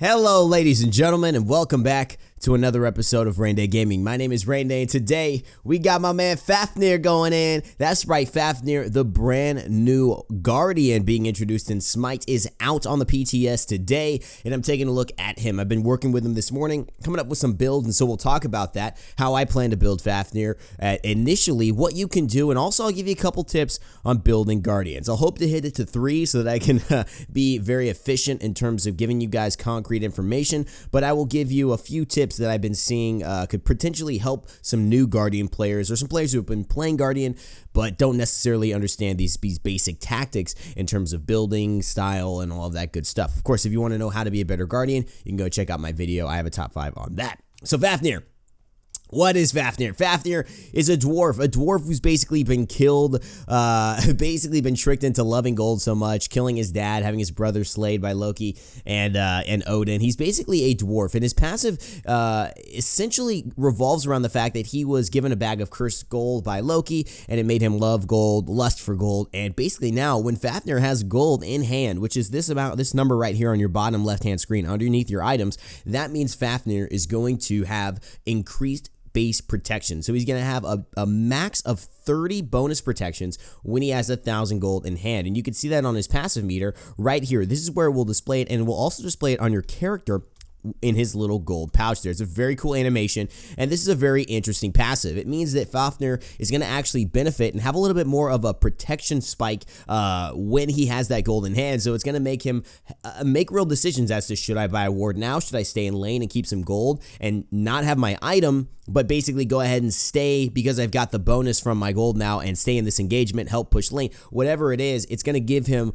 Hello, ladies and gentlemen, and welcome back to another episode of Rain Day Gaming. My name is Rain Day, and today we got my man Fafnir going in. That's right, Fafnir, the brand new Guardian being introduced in Smite, is out on the PTS today, and I'm taking a look at him. I've been working with him this morning, coming up with some builds, and so we'll talk about that, how I plan to build Fafnir initially, what you can do, and also I'll give you a couple tips on building Guardians. I'll hope to hit it to 3 so that I can be very efficient in terms of giving you guys concrete information, but I will give you a few tips that I've been seeing could potentially help some new Guardian players or some players who have been playing Guardian but don't necessarily understand these basic tactics in terms of building, style, and all of that good stuff. Of course, if you want to know how to be a better Guardian, you can go check out my video. I have a top 5 on that. So Fafnir. What is Fafnir? Fafnir is a dwarf who's basically been killed, basically been tricked into loving gold so much, killing his dad, having his brother slayed by Loki and Odin. He's basically a dwarf, and his passive essentially revolves around the fact that he was given a bag of cursed gold by Loki, and it made him love gold, lust for gold, and basically now when Fafnir has gold in hand, which is this number right here on your bottom left-hand screen underneath your items, that means Fafnir is going to have increased base protection. So he's going to have a max of 30 bonus protections when he has 1,000 gold in hand. And you can see that on his passive meter right here. This is where we'll display it, and we'll also display it on your character in his little gold pouch there. It's a very cool animation, and this is a very interesting passive. It means that Fafnir is going to actually benefit and have a little bit more of a protection spike when he has that gold in hand, so it's going to make him make real decisions as to should I buy a ward now, should I stay in lane and keep some gold and not have my item, but basically go ahead and stay because I've got the bonus from my gold now and stay in this engagement, help push lane. Whatever it is, it's going to give him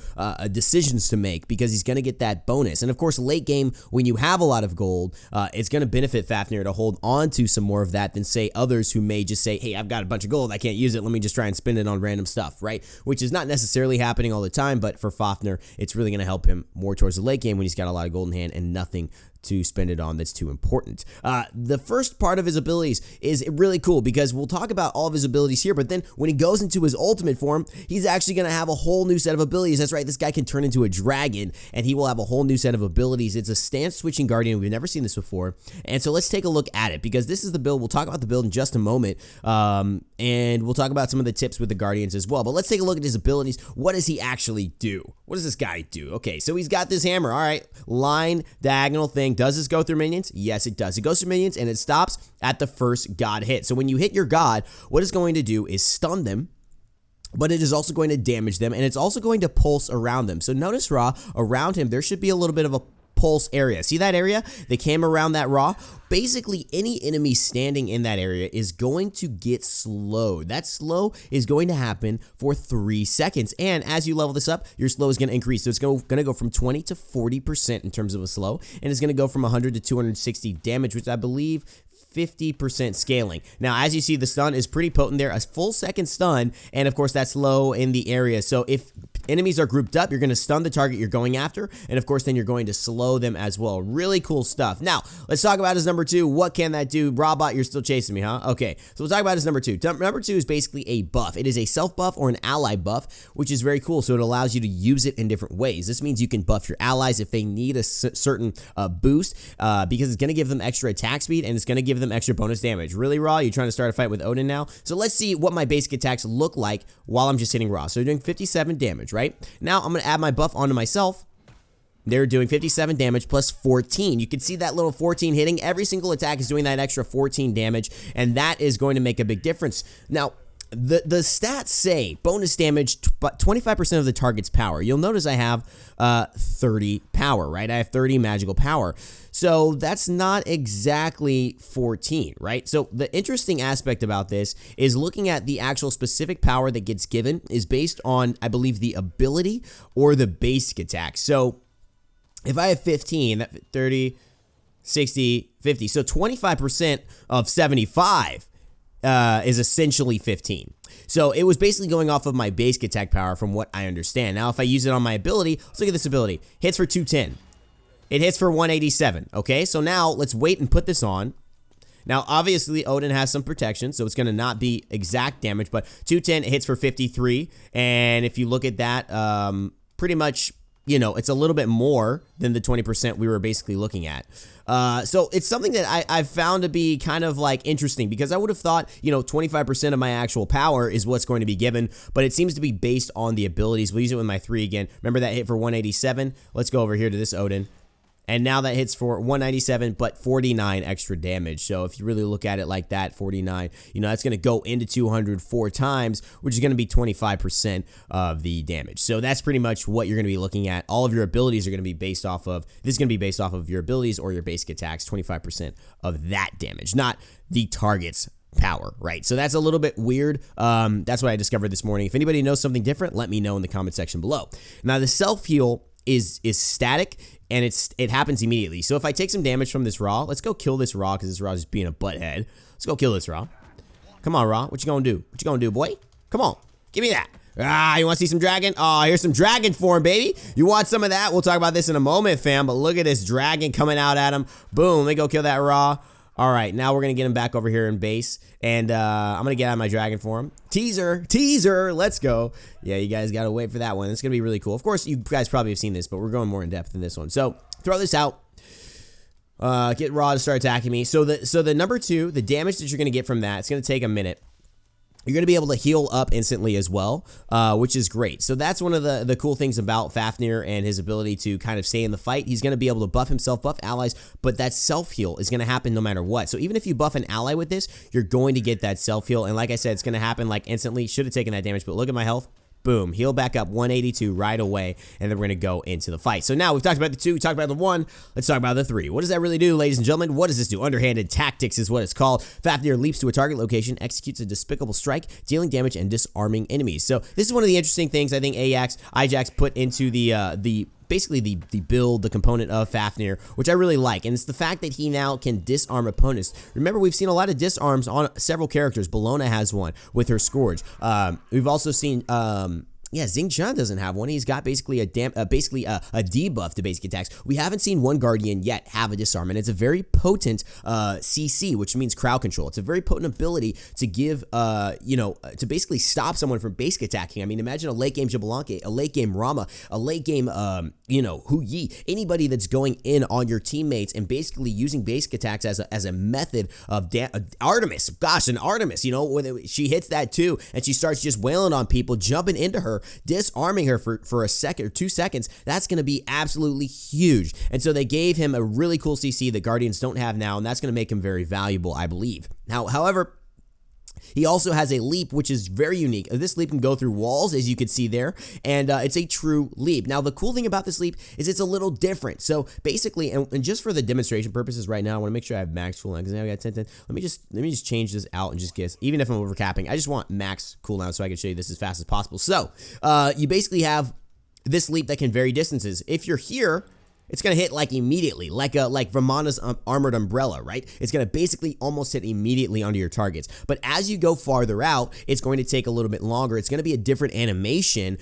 decisions to make because he's going to get that bonus. And of course, late game, when you have a lot of gold, it's going to benefit Fafnir to hold on to some more of that than, say, others who may just say, hey, I've got a bunch of gold, I can't use it, let me just try and spend it on random stuff, right? Which is not necessarily happening all the time, but for Fafnir, it's really going to help him more towards the late game when he's got a lot of gold in hand and nothing to spend it on that's too important. The first part of his abilities is really cool because we'll talk about all of his abilities here, but then when he goes into his ultimate form, he's actually going to have a whole new set of abilities. That's right, this guy can turn into a dragon, and he will have a whole new set of abilities. It's a stance-switching Guardian. We've never seen this before, and so let's take a look at it because this is the build. We'll talk about the build in just a moment, and we'll talk about some of the tips with the Guardians as well, but let's take a look at his abilities. What does he actually do? What does this guy do? Okay, so he's got this hammer. All right, line, diagonal thing. Does this go through minions? Yes, it does. It goes through minions, and it stops at the first god hit. So when you hit your god, what it's going to do is stun them, but it is also going to damage them, and it's also going to pulse around them. So notice, Raw, around him, there should be a little bit of a pulse area. See that area? The cam around that Raw? Basically, any enemy standing in that area is going to get slowed. That slow is going to happen for 3 seconds. And as you level this up, your slow is going to increase. So it's going to go from 20 to 40% in terms of a slow. And it's going to go from 100 to 260 damage, which I believe 50% scaling. Now, as you see, the stun is pretty potent there. A full second stun, and of course, that's low in the area. So if enemies are grouped up, you're going to stun the target you're going after, and of course, then you're going to slow them as well. Really cool stuff. Now, let's talk about his number 2. What can that do? Robot, you're still chasing me, huh? Okay, so we'll talk about his number 2. Number 2 is basically a buff. It is a self buff or an ally buff, which is very cool. So it allows you to use it in different ways. This means you can buff your allies if they need a certain boost, because it's going to give them extra attack speed, and it's going to give them extra bonus damage. Really, Raw? You're trying to start a fight with Odin now? So let's see what my basic attacks look like while I'm just hitting Raw. So they're doing 57 damage, right? Now I'm going to add my buff onto myself. They're doing 57 damage plus 14. You can see that little 14 hitting. Every single attack is doing that extra 14 damage, and that is going to make a big difference. Now, the stats say bonus damage, 25% of the target's power. You'll notice I have 30 power, right? I have 30 magical power. So that's not exactly 14, right? So the interesting aspect about this is looking at the actual specific power that gets given is based on, I believe, the ability or the basic attack. So if I have 15, that 30, 60, 50. So 25% of 75 is essentially 15. So it was basically going off of my basic attack power from what I understand. Now, if I use it on my ability, let's look at this ability. Hits for 210. It hits for 187, okay? So now let's wait and put this on. Now, obviously, Odin has some protection, so it's going to not be exact damage, but 210 hits for 53, and if you look at that, pretty much you know, it's a little bit more than the 20% we were basically looking at. So it's something that I've found to be kind of like interesting, because I would have thought, you know, 25% of my actual power is what's going to be given, but it seems to be based on the abilities. We'll use it with my 3 again. Remember that hit for 187? Let's go over here to this Odin. And now that hits for 197, but 49 extra damage. So if you really look at it like that, 49, you know, that's going to go into 200 4 times, which is going to be 25% of the damage. So that's pretty much what you're going to be looking at. All of your abilities are going to be based off of, this is going to be based off of your abilities or your basic attacks, 25% of that damage, not the target's power, right? So that's a little bit weird. That's what I discovered this morning. If anybody knows something different, let me know in the comment section below. Now, the self-heal is static, and it happens immediately. So if I take some damage from this Raw, let's go kill this Raw, because this Raw is just being a butthead. Let's go kill this Raw. Come on, Raw. What you gonna do? What you gonna do, boy? Come on. Give me that. Ah, you want to see some dragon? Oh, here's some dragon form, baby. You want some of that? We'll talk about this in a moment, fam. But look at this dragon coming out at him. Boom. Let me go kill that Raw. All right, now we're going to get him back over here in base, and I'm going to get out of my dragon form. Teaser, let's go. Yeah, you guys got to wait for that one. It's going to be really cool. Of course, you guys probably have seen this, but we're going more in depth in this one. So, throw this out. Get Raw to start attacking me. So the number 2, the damage that you're going to get from that, it's going to take a minute. You're going to be able to heal up instantly as well, which is great. So that's one of the cool things about Fafnir and his ability to kind of stay in the fight. He's going to be able to buff himself, buff allies, but that self-heal is going to happen no matter what. So even if you buff an ally with this, you're going to get that self-heal. And like I said, it's going to happen like instantly. Should have taken that damage, but look at my health. Boom, heal back up 182 right away, and then we're going to go into the fight. So now we've talked about the 2, we talked about the 1, let's talk about the 3. What does that really do, ladies and gentlemen? What does this do? Underhanded Tactics is what it's called. Fafnir leaps to a target location, executes a despicable strike, dealing damage and disarming enemies. So this is one of the interesting things I think Ajax put into basically the build, the component of Fafnir, which I really like, and it's the fact that he now can disarm opponents. Remember, we've seen a lot of disarms on several characters. Bellona has one with her Scourge. We've also seen yeah, Xingqiang doesn't have one. He's got basically a debuff to basic attacks. We haven't seen one Guardian yet have a disarm, and it's a very potent CC, which means crowd control. It's a very potent ability to give, you know, to basically stop someone from basic attacking. I mean, imagine a late game Xbalanque, a late game Rama, a late game, you know, Hu Yi, anybody that's going in on your teammates and basically using basic attacks as a method of Artemis. Gosh, an Artemis, you know, when she hits that too, and she starts just wailing on people, jumping into her, disarming her for a second or 2 seconds, that's going to be absolutely huge. And so they gave him a really cool CC that Guardians don't have now, and that's going to make him very valuable, I believe. Now, however, he also has a leap, which is very unique. This leap can go through walls, as you can see there, and it's a true leap. Now, the cool thing about this leap is it's a little different. So basically, and just for the demonstration purposes right now, I want to make sure I have max cooldown, because now we got 10. Let me just change this out and just guess. Even if I'm overcapping, I just want max cooldown so I can show you this as fast as possible. So you basically have this leap that can vary distances. If you're here, it's going to hit like immediately, like Vamana's armored umbrella, right? It's going to basically almost hit immediately onto your targets. But as you go farther out, it's going to take a little bit longer. It's going to be a different animation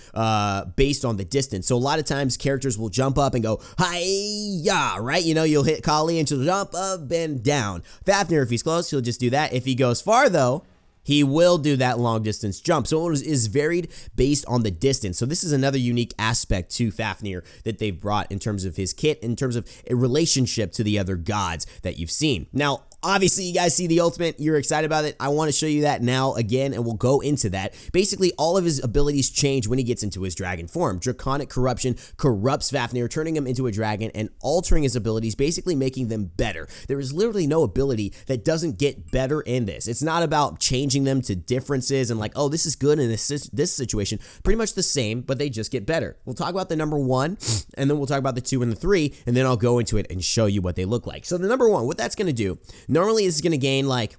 based on the distance. So a lot of times characters will jump up and go, hi-ya, right? You know, you'll hit Kali and she'll jump up and down. Fafnir, if he's close, he'll just do that. If he goes far, though, he will do that long distance jump. So it is varied based on the distance. So this is another unique aspect to Fafnir that they've brought in terms of his kit, in terms of a relationship to the other gods that you've seen. Now, obviously, you guys see the ultimate. You're excited about it. I want to show you that now again, and we'll go into that. Basically, all of his abilities change when he gets into his dragon form. Draconic Corruption corrupts Fafnir, turning him into a dragon and altering his abilities, basically making them better. There is literally no ability that doesn't get better in this. It's not about changing them to differences and like, oh, this is good in this situation. Pretty much the same, but they just get better. We'll talk about the number 1, and then we'll talk about the 2 and the 3, and then I'll go into it and show you what they look like. So the number 1, what that's going to do, normally this is going to gain like,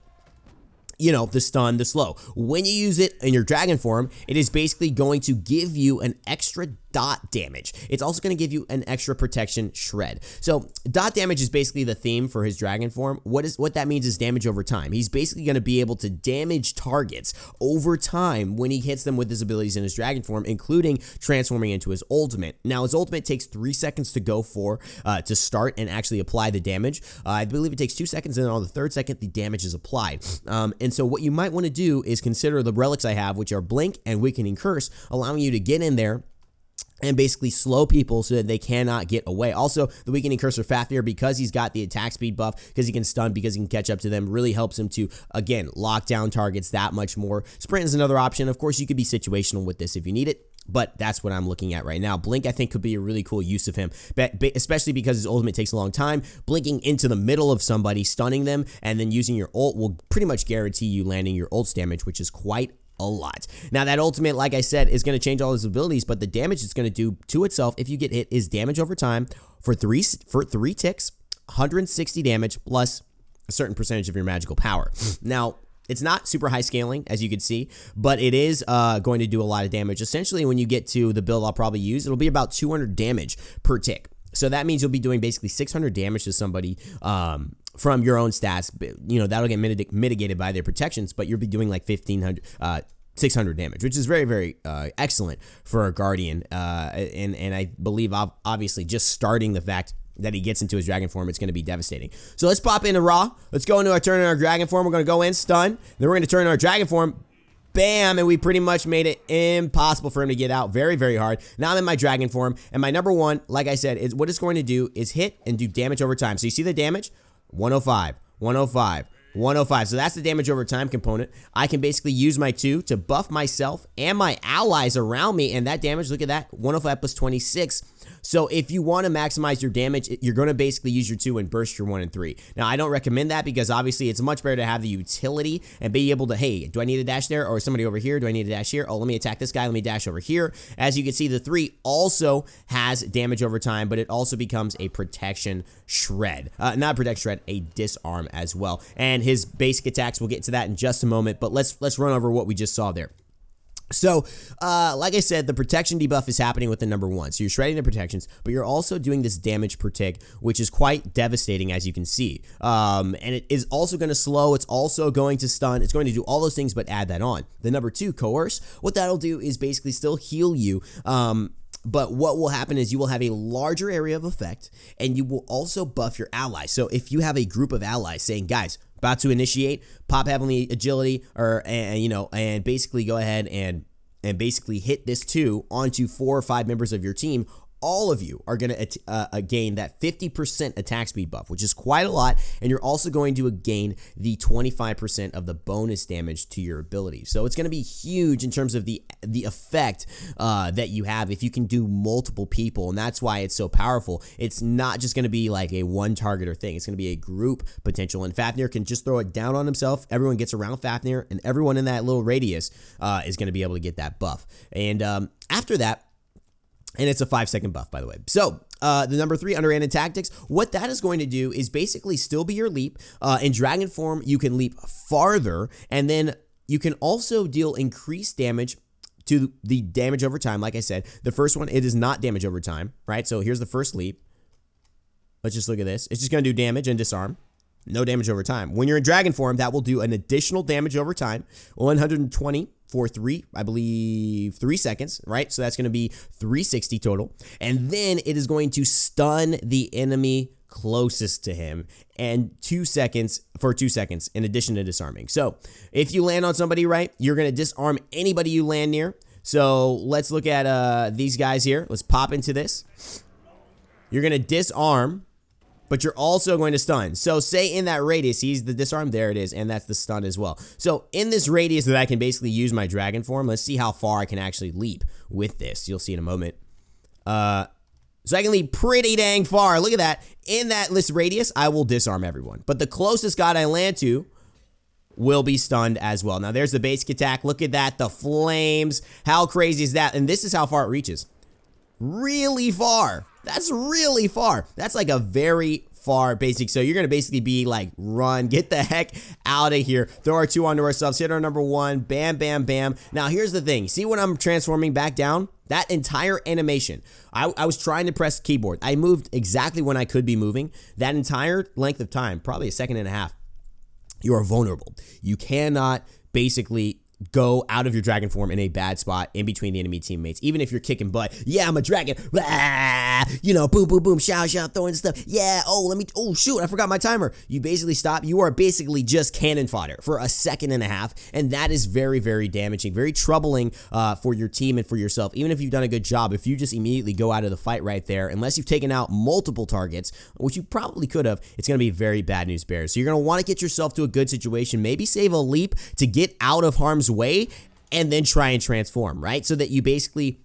you know, the stun, the slow. When you use it in your dragon form, it is basically going to give you an extra dot damage. It's also going to give you an extra protection shred. So dot damage is basically the theme for his dragon form. What that means is damage over time. He's basically going to be able to damage targets over time when he hits them with his abilities in his dragon form, including transforming into his ultimate. Now, his ultimate takes 3 seconds to go for, to start and actually apply the damage. I believe it takes 2 seconds, and then on the 3rd second, the damage is applied. And so what you might want to do is consider the relics I have, which are Blink and Weakening Curse, allowing you to get in there and basically slow people so that they cannot get away. Also, the weakening curse for Fafnir, because he's got the attack speed buff, because he can stun, because he can catch up to them, really helps him to, again, lock down targets that much more. Sprint is another option. Of course, you could be situational with this if you need it, but that's what I'm looking at right now. Blink, I think, could be a really cool use of him, especially because his ultimate takes a long time. Blinking into the middle of somebody, stunning them, and then using your ult will pretty much guarantee you landing your ult's damage, which is quite a lot. Now, that ultimate, like I said, is going to change all his abilities, but the damage it's going to do to itself if you get hit is damage over time for three ticks, 160 damage plus a certain percentage of your magical power. Now, it's not super high scaling, as you can see, but it is going to do a lot of damage. Essentially, when you get to the build I'll probably use, it'll be about 200 damage per tick. So that means you'll be doing basically 600 damage to somebody from your own stats. You know, that'll get mitigated by their protections, but you'll be doing like 600 damage, which is very, very excellent for a Guardian. And I believe, obviously, just starting the fact that he gets into his dragon form, it's going to be devastating. So let's pop into Raw. Let's go into our turn in our dragon form. We're going to go in, stun. Then we're going to turn in our dragon form. Bam, and we pretty much made it impossible for him to get out. Very, very hard. Now I'm in my dragon form, and my number one, like I said, is what it's going to do is hit and do damage over time. So you see the damage? 105, 105, 105. So that's the damage over time component. I can basically use my 2 to buff myself and my allies around me, and that damage, look at that, 105 plus 26. So if you want to maximize your damage, you're going to basically use your 2 and burst your 1 and 3. Now, I don't recommend that because obviously it's much better to have the utility and be able to, hey, do I need a dash there or somebody over here? Do I need a dash here? Oh, let me attack this guy. Let me dash over here. As you can see, the 3 also has damage over time, but it also becomes a protection shred. Not a protection shred, a disarm as well. And his basic attacks, we'll get to that in just a moment, but let's run over what we just saw there. So, like I said, the protection debuff is happening with the number 1. So you're shredding the protections, but you're also doing this damage per tick, which is quite devastating, as you can see. And it is also going to slow. It's also going to stun. It's going to do all those things, but add that on. The number 2, coerce. What that'll do is basically still heal you. But what will happen is you will have a larger area of effect, and you will also buff your allies. So if you have a group of allies saying, guys, about to initiate, pop heavenly agility, and basically go ahead and basically hit this 2 onto 4 or 5 members of your team, all of you are going to gain that 50% attack speed buff, which is quite a lot, and you're also going to gain the 25% of the bonus damage to your ability. So it's going to be huge in terms of the effect that you have if you can do multiple people, and that's why it's so powerful. It's not just going to be like a one-targeter thing. It's going to be a group potential, and Fafnir can just throw it down on himself. Everyone gets around Fafnir, and everyone in that little radius is going to be able to get that buff. And after that, and it's a 5-second buff, by the way. So, the number 3, Underhanded Tactics, what that is going to do is basically still be your leap. In Dragon form, you can leap farther, and then you can also deal increased damage to the damage over time. Like I said, the first one, it is not damage over time, right? So here's the first leap. Let's just look at this. It's just going to do damage and disarm. No damage over time. When you're in Dragon form, that will do an additional damage over time, 120 for 3 seconds, right? So that's going to be 360 total. And then it is going to stun the enemy closest to him and 2 seconds in addition to disarming. So if you land on somebody, right, you're going to disarm anybody you land near. So let's look at these guys here. Let's pop into this. You're going to disarm, but you're also going to stun. So say in that radius, he's the disarm, there it is, and that's the stun as well. So in this radius that I can basically use my dragon form, let's see how far I can actually leap with this. You'll see in a moment. So I can leap pretty dang far. Look at that. In that list radius, I will disarm everyone. But the closest god I land to will be stunned as well. Now there's the basic attack. Look at that, the flames. How crazy is that? And this is how far it reaches. Really far. That's really far. That's like a very far basic. So you're going to basically be like, run, get the heck out of here. Throw our 2 onto ourselves, hit our number 1, bam, bam, bam. Now here's the thing. See when I'm transforming back down? That entire animation, I was trying to press keyboard. I moved exactly when I could be moving. That entire length of time, probably a second and a half, you are vulnerable. You cannot basically go out of your dragon form in a bad spot in between the enemy teammates. Even if you're kicking butt, yeah, I'm a dragon, blah, you know, boom, boom, boom, shout, throwing stuff, yeah, oh, shoot, I forgot my timer. You basically stop. You are basically just cannon fodder for a second and a half, and that is very, very damaging, very troubling for your team and for yourself. Even if you've done a good job, if you just immediately go out of the fight right there, unless you've taken out multiple targets, which you probably could have, it's going to be very bad news bears. So you're going to want to get yourself to a good situation, maybe save a leap to get out of harm's way, and then try and transform, right? So that you basically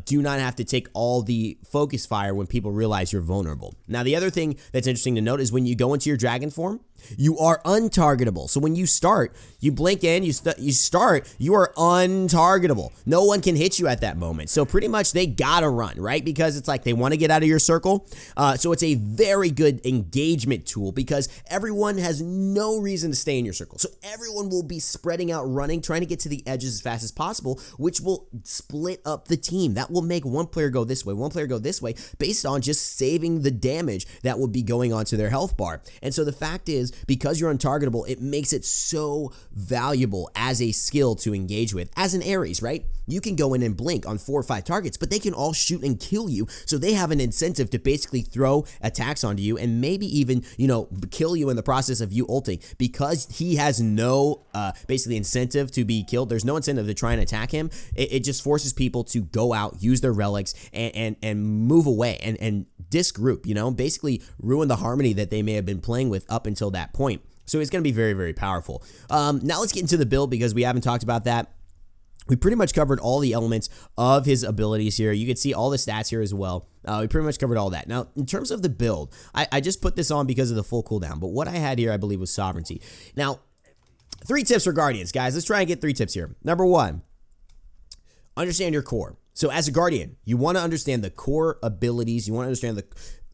do not have to take all the focus fire when people realize you're vulnerable. Now, the other thing that's interesting to note is when you go into your dragon form, you are untargetable. So when you start, you blink in, you start, you are untargetable. No one can hit you at that moment. So pretty much they gotta run, right? Because it's like they want to get out of your circle. So it's a very good engagement tool because everyone has no reason to stay in your circle. So everyone will be spreading out, running, trying to get to the edges as fast as possible, which will split up the team. That will make one player go this way, one player go this way, based on just saving the damage that would be going onto their health bar. And so the fact is, because you're untargetable, it makes it so valuable as a skill to engage with. As an Ares, right? You can go in and blink on 4 or 5 targets, but they can all shoot and kill you. So they have an incentive to basically throw attacks onto you and maybe even, you know, kill you in the process of you ulting. Because he has no basically incentive to be killed, there's no incentive to try and attack him. It just forces people to go out, use their relics, and move away and disgroup, you know, basically ruin the harmony that they may have been playing with up until that point. So it's going to be very, very powerful. Now let's get into the build because we haven't talked about that. We pretty much covered all the elements of his abilities here. You can see all the stats here as well. We pretty much covered all that. Now, in terms of the build, I just put this on because of the full cooldown, but what I had here, I believe, was sovereignty. Now, 3 tips for Guardians, guys. Let's try and get 3 tips here. Number 1, understand your core. So as a Guardian, you want to understand the core abilities. You want to understand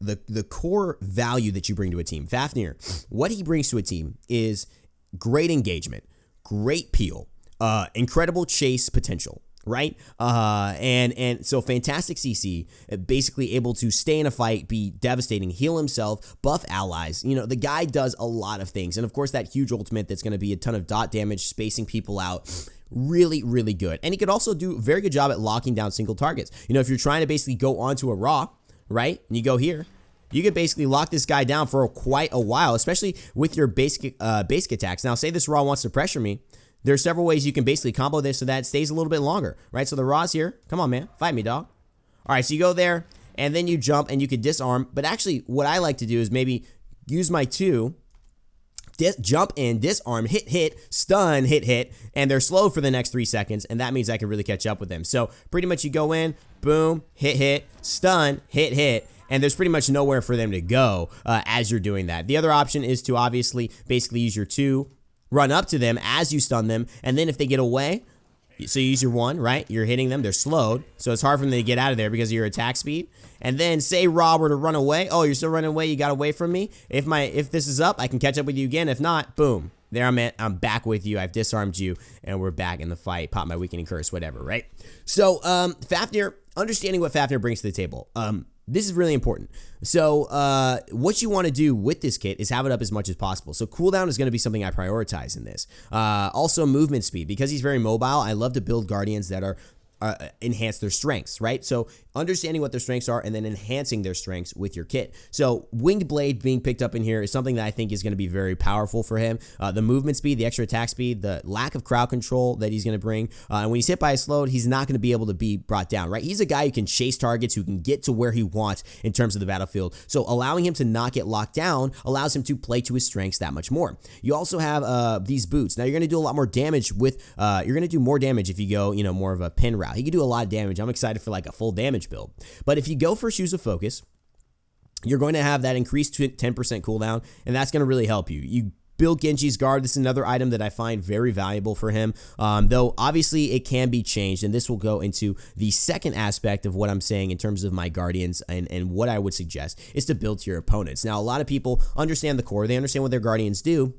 the core value that you bring to a team. Fafnir, what he brings to a team is great engagement, great peel, incredible chase potential, right? And so fantastic CC, basically able to stay in a fight, be devastating, heal himself, buff allies. You know, the guy does a lot of things. And of course, that huge ultimate that's going to be a ton of dot damage, spacing people out. Really, really good. And he could also do a very good job at locking down single targets. You know, if you're trying to basically go onto a Raw, right, and you go here, you could basically lock this guy down for quite a while, especially with your basic attacks. Now, say this Raw wants to pressure me. There's several ways you can basically combo this so that it stays a little bit longer, right? So the Raw's here. Come on, man. Fight me, dog. All right, so you go there, and then you jump, and you could disarm. But actually, what I like to do is maybe use my 2, jump in, disarm, hit, stun, hit, and they're slow for the next 3 seconds, and that means I can really catch up with them. So pretty much you go in, boom, hit, stun, hit, and there's pretty much nowhere for them to go as you're doing that. The other option is to obviously basically use your 2, run up to them as you stun them, and then if they get away, so you use your 1, right? You're hitting them, they're slowed, so it's hard for them to get out of there because of your attack speed. And then say Raw were to run away. Oh, you're still running away, you got away from me. If this is up, I can catch up with you again. If not, boom. There I'm back with you. I've disarmed you, and we're back in the fight. Pop my weakening curse, whatever, right? So, Fafnir, understanding what Fafnir brings to the table. This is really important. So what you want to do with this kit is have it up as much as possible. So cooldown is going to be something I prioritize in this. Also movement speed. Because he's very mobile, I love to build Guardians that are enhance their strengths, right? So understanding what their strengths are and then enhancing their strengths with your kit. So Winged Blade being picked up in here is something that I think is going to be very powerful for him. The movement speed, the extra attack speed, the lack of crowd control that he's going to bring. And when he's hit by a slowed, he's not going to be able to be brought down, right? He's a guy who can chase targets, who can get to where he wants in terms of the battlefield. So allowing him to not get locked down allows him to play to his strengths that much more. You also have these boots. Now you're going to do a lot more damage with, you're going to do more damage if you go, you know, more of a pin route. He can do a lot of damage. I'm excited for like a full damage build. But if you go for Shoes of Focus, you're going to have that increased 10% cooldown, and that's going to really help you. You build Genji's Guard. This is another item that I find very valuable for him, though obviously it can be changed, and this will go into the second aspect of what I'm saying in terms of my Guardians and what I would suggest is to build to your opponents. Now, a lot of people understand the core. They understand what their Guardians do,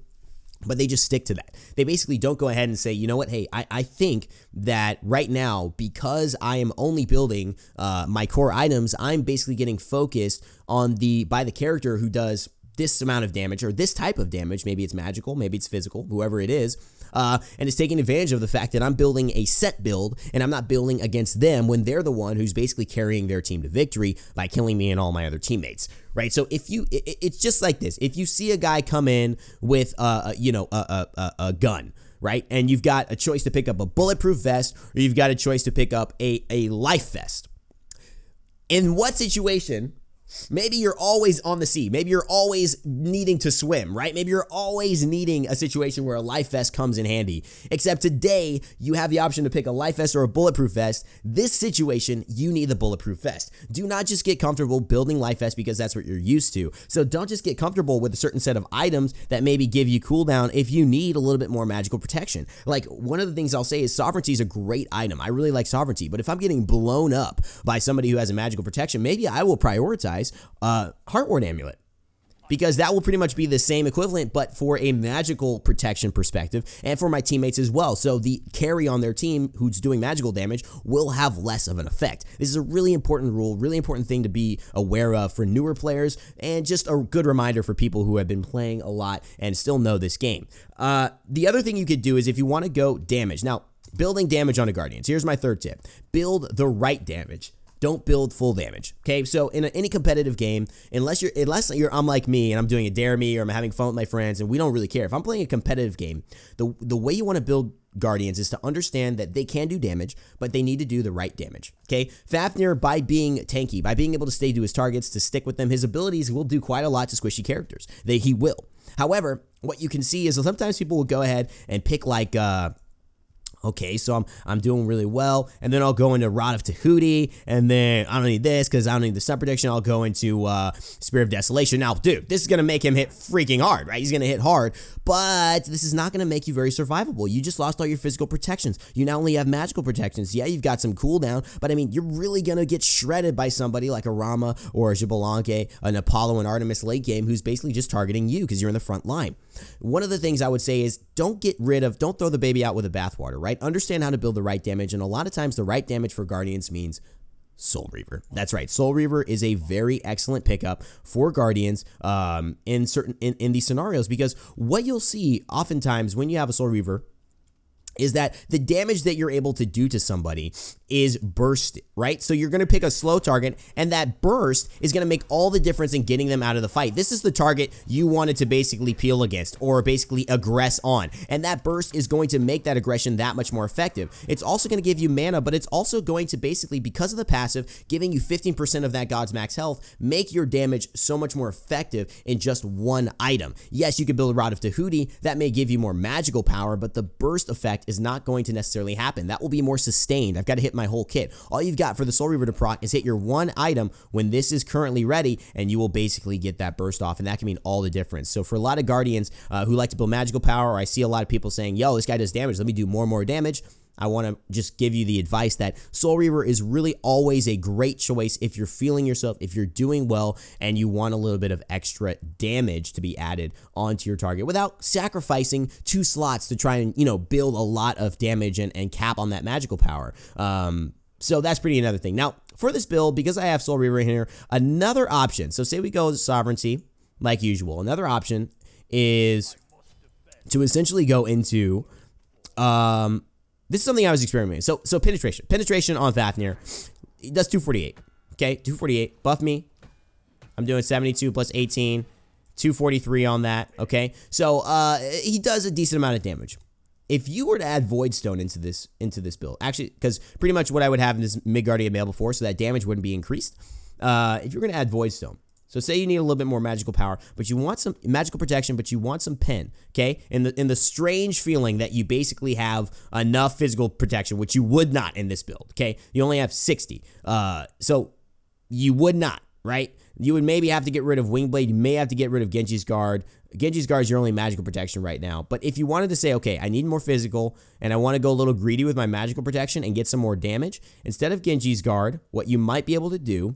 but they just stick to that. They basically don't go ahead and say, you know what, hey, I think that right now, because I am only building my core items, I'm basically getting focused on by the character who does this amount of damage or this type of damage. Maybe it's magical, maybe it's physical, whoever it is. And it's taking advantage of the fact that I'm building a set build and I'm not building against them when they're the one who's basically carrying their team to victory by killing me and all my other teammates, right? So if you, it's just like this. If you see a guy come in with, a gun, right? And you've got a choice to pick up a bulletproof vest or you've got a choice to pick up a life vest. In what situation? Maybe you're always on the sea. Maybe you're always needing to swim, right? Maybe you're always needing a situation where a life vest comes in handy. Except today, you have the option to pick a life vest or a bulletproof vest. This situation, you need the bulletproof vest. Do not just get comfortable building life vests because that's what you're used to. So don't just get comfortable with a certain set of items that maybe give you cooldown if you need a little bit more magical protection. Like, one of the things I'll say is sovereignty is a great item. I really like sovereignty, but if I'm getting blown up by somebody who has a magical protection, maybe I will prioritize Heartward Amulet, because that will pretty much be the same equivalent, but for a magical protection perspective and for my teammates as well. So the carry on their team who's doing magical damage will have less of an effect. This is a really important rule, really important thing to be aware of for newer players, and just a good reminder for people who have been playing a lot and still know this game. The other thing you could do is if you want to go damage. Now, building damage on a Guardians, here's my third tip. Build the right damage. Don't build full damage, okay? So in any competitive game, unless I'm like me and I'm doing a dare me or I'm having fun with my friends and we don't really care. If I'm playing a competitive game, the way you want to build Guardians is to understand that they can do damage, but they need to do the right damage, okay? Fafnir, by being tanky, by being able to stay to his targets, to stick with them, his abilities will do quite a lot to squishy characters. He will. However, what you can see is sometimes people will go ahead and pick like, okay, so I'm doing really well, and then I'll go into Rod of Tahuti, and then I don't need this because I don't need the sun protection. I'll go into Spirit of Desolation. Now, dude, this is going to make him hit freaking hard, right? He's going to hit hard, but this is not going to make you very survivable. You just lost all your physical protections. You now only have magical protections. Yeah, you've got some cooldown, but I mean, you're really going to get shredded by somebody like a Rama or a Xbalanque, an Apollo and Artemis late game who's basically just targeting you because you're in the front line. One of the things I would say is don't throw the baby out with the bathwater, right? Understand how to build the right damage, and a lot of times the right damage for Guardians means Soul Reaver. That's right. Soul Reaver is a very excellent pickup for Guardians in these scenarios, because what you'll see oftentimes when you have a Soul Reaver is that the damage that you're able to do to somebody is burst, right? So you're going to pick a slow target, and that burst is going to make all the difference in getting them out of the fight. This is the target you wanted to basically peel against or basically aggress on, and that burst is going to make that aggression that much more effective. It's also going to give you mana, but it's also going to basically, because of the passive, giving you 15% of that god's max health, make your damage so much more effective in just one item. Yes, you could build a Rod of Tahuti. That may give you more magical power, but the burst effect is not going to necessarily happen. That will be more sustained. I've got to hit my whole kit. All you've got for the Soul Reaver to proc is hit your one item when this is currently ready, and you will basically get that burst off, and that can mean all the difference. So for a lot of Guardians who like to build magical power, or I see a lot of people saying, yo, this guy does damage, let me do more and more damage, I want to just give you the advice that Soul Reaver is really always a great choice if you're feeling yourself, if you're doing well, and you want a little bit of extra damage to be added onto your target without sacrificing 2 slots to try and, build a lot of damage and cap on that magical power. So that's pretty another thing. Now, for this build, because I have Soul Reaver in here, another option, so say we go Sovereignty, like usual, another option is to essentially go into, this is something I was experimenting. So penetration. Penetration on Fafnir. He does 248. Okay, 248. Buff me. I'm doing 72 plus 18. 243 on that. Okay. So he does a decent amount of damage. If you were to add Voidstone into this build, actually, because pretty much what I would have in this Midgardian mail before, so that damage wouldn't be increased. If you're gonna add Voidstone. So say you need a little bit more magical power, but you want some magical protection, but you want some pen, okay? In the strange feeling that you basically have enough physical protection, which you would not in this build, okay? You only have 60. So you would not, right? You would maybe have to get rid of Wingblade. You may have to get rid of Genji's Guard. Genji's Guard is your only magical protection right now. But if you wanted to say, okay, I need more physical, and I want to go a little greedy with my magical protection and get some more damage, instead of Genji's Guard, what you might be able to do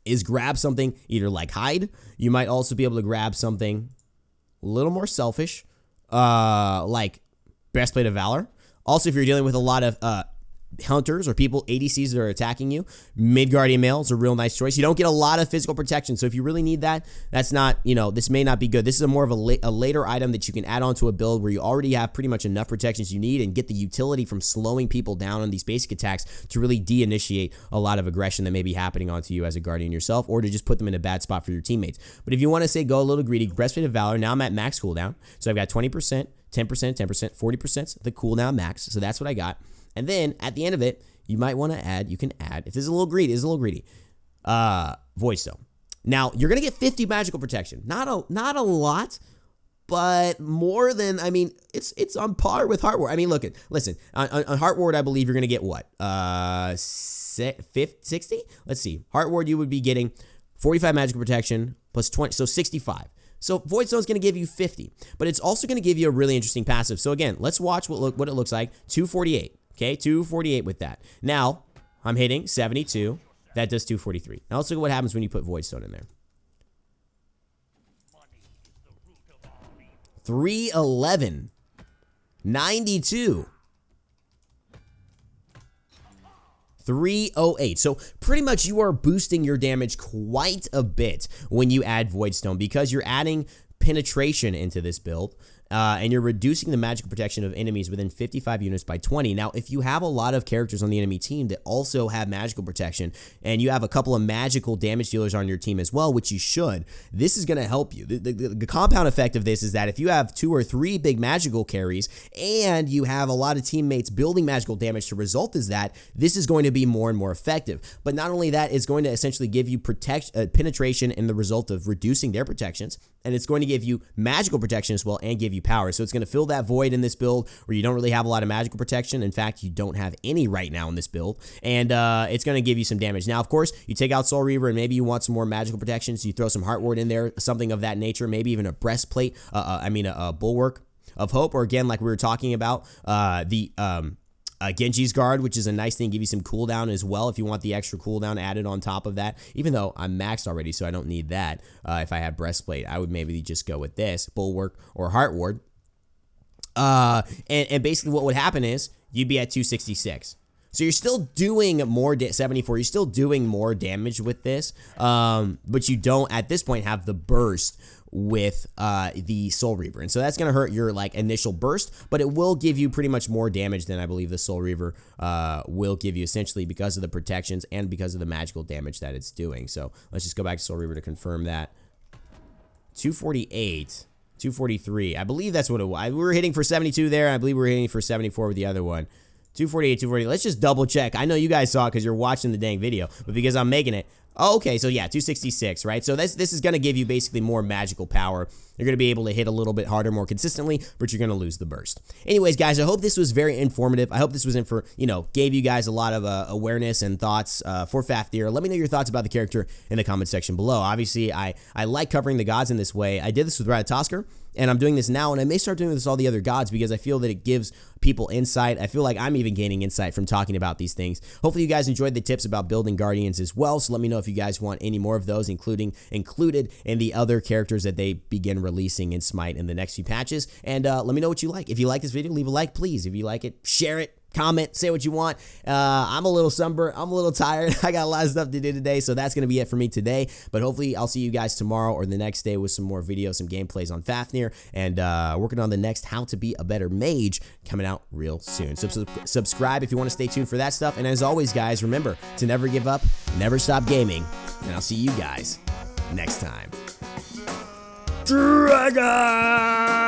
is grab something either like Hide. You might also be able to grab something a little more selfish, like Breastplate of Valor. Also, if you're dealing with a lot of hunters or people, ADCs that are attacking you. Mid Guardian Male is a real nice choice. You don't get a lot of physical protection, so if you really need that, that's not, this may not be good. This is more of a later item that you can add on to a build where you already have pretty much enough protections you need and get the utility from slowing people down on these basic attacks to really de-initiate a lot of aggression that may be happening onto you as a Guardian yourself, or to just put them in a bad spot for your teammates. But if you want to say go a little greedy, Breastplate of Valor, now I'm at max cooldown, so I've got 20%, 10%, 10%, 40%, the cooldown max, so that's what I got. And then at the end of it, you might want to add, if this is a little greedy, Void Stone. Now, you're going to get 50 magical protection. Not a lot, but more than, it's on par with Heart Ward. Listen, on Heart Ward, I believe you're going to get what? 60? Let's see. Heart Ward, you would be getting 45 magical protection plus 20, so 65. So Void Stone is going to give you 50, but it's also going to give you a really interesting passive. So again, let's watch what it looks like. 248. Okay, 248 with that. Now, I'm hitting 72. That does 243. Now, let's look at what happens when you put Void Stone in there. 311. 92. 308. So pretty much you are boosting your damage quite a bit when you add Void Stone because you're adding penetration into this build. And you're reducing the magical protection of enemies within 55 units by 20. Now, if you have a lot of characters on the enemy team that also have magical protection, and you have a couple of magical damage dealers on your team as well, which you should, this is going to help you. The compound effect of this is that if you have 2 or 3 big magical carries, and you have a lot of teammates building magical damage, the result is that this is going to be more and more effective. But not only that, it's going to essentially give you penetration in the result of reducing their protections, and it's going to give you magical protection as well and give you power. So it's going to fill that void in this build where you don't really have a lot of magical protection. In fact, you don't have any right now in this build, and it's going to give you some damage. Now, of course, you take out Soul Reaver and maybe you want some more magical protection, so you throw some Heart Ward in there, something of that nature, maybe even a breastplate, a bulwark of hope, or again, like we were talking about, Genji's Guard, which is a nice thing, give you some cooldown as well if you want the extra cooldown added on top of that, even though I'm maxed already, so I don't need that. If I had Breastplate, I would maybe just go with this, Bulwark or Heart Ward. And basically what would happen is you'd be at 266. So you're still doing more, 74, you're still doing more damage with this, but you don't, at this point, have the burst with the Soul Reaver. And so that's going to hurt your initial burst, but it will give you pretty much more damage than I believe the Soul Reaver will give you, essentially because of the protections and because of the magical damage that it's doing. So let's just go back to Soul Reaver to confirm that. 248, 243. I believe that's what it was. We were hitting for 72 there. I believe we were hitting for 74 with the other one. 248, 240. Let's just double check. I know you guys saw it because you're watching the dang video, but because I'm making it. Oh, okay, so yeah, 266, right? So this is going to give you basically more magical power. You're going to be able to hit a little bit harder, more consistently, but you're going to lose the burst. Anyways, guys, I hope this was very informative. I hope this was gave you guys a lot of awareness and thoughts for Fafnir. Let me know your thoughts about the character in the comment section below. Obviously, I like covering the gods in this way. I did this with Ratatoskr, and I'm doing this now, and I may start doing this with all the other gods because I feel that it gives people insight. I feel like I'm even gaining insight from talking about these things. Hopefully you guys enjoyed the tips about building Guardians as well, so let me know if you guys want any more of those, included in the other characters that they begin releasing in Smite in the next few patches, and let me know what you like. If you like this video, leave a like, please. If you like it, share it. Comment, say what you want. I'm a little sunburned. I'm a little tired. I got a lot of stuff to do today, so that's going to be it for me today. But hopefully, I'll see you guys tomorrow or the next day with some more videos, some gameplays on Fafnir, and working on the next How to Be a Better Mage coming out real soon. So subscribe if you want to stay tuned for that stuff. And as always, guys, remember to never give up, never stop gaming, and I'll see you guys next time. Dragon!